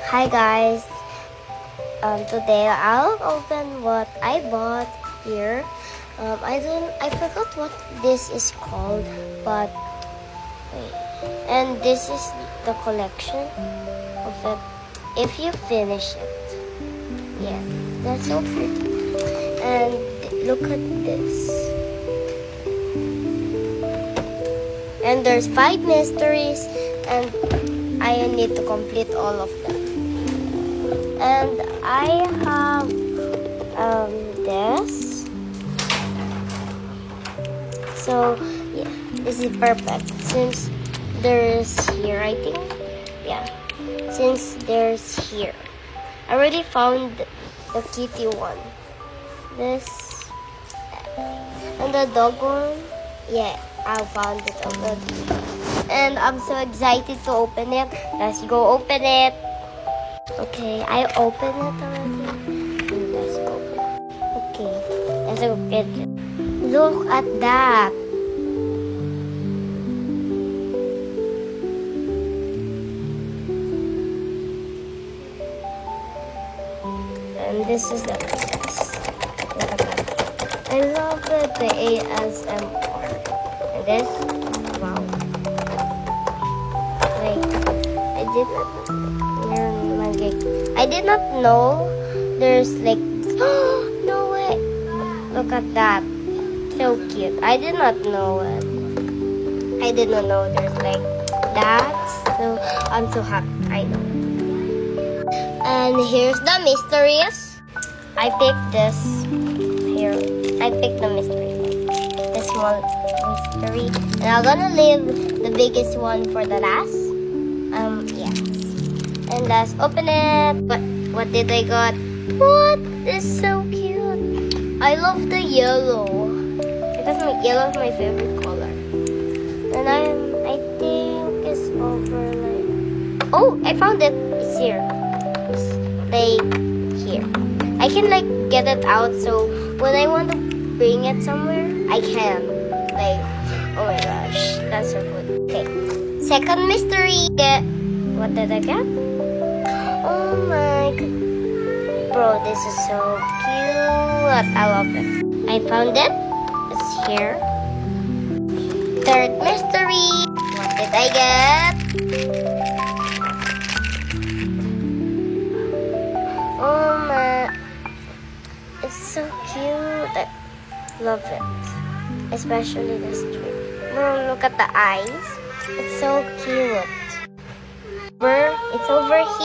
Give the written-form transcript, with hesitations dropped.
Hi guys. Today I'll open what I bought here. I forgot what this is called, but wait. And this is the collection of it. If you finish it, yeah, that's so pretty. And look at this. And there's 5 mysteries, and I need to complete all of them. And I have this. So yeah, this is perfect since there's here, I think. Yeah, since there's here. I already found the kitty one. This and the dog one. Yeah, I found it already. And I'm so excited to open it. Let's go open it. Okay, I opened it already. Let's go. Okay, let's go get it. Look at that. And this is the princess. Look at that. I love it, the ASMR. And this, wow. Wait, I did not know there's like, no way. Look at that. So cute. I did not know it. I did not know there's like that. So I'm so happy. I know. And here's the mysteries. I picked this here. I picked the mystery one. The small mystery. And I'm gonna leave the biggest one for the last. Yes. And let's open it. What did I got? What? This is so cute. I love the yellow. Because yellow is my favorite color. And I think it's over like. Oh, I found it. It's here. It's like here. I can like get it out, so when I want to bring it somewhere, I can. Like, oh my gosh, that's so good. Okay, second mystery. What did I get? Oh my god. Bro, this is so cute. I love it. I found it. It's here. Third mystery. What did I get? Oh my. It's so cute. I love it. Especially the strip. No, look at the eyes. It's so cute. It's over here.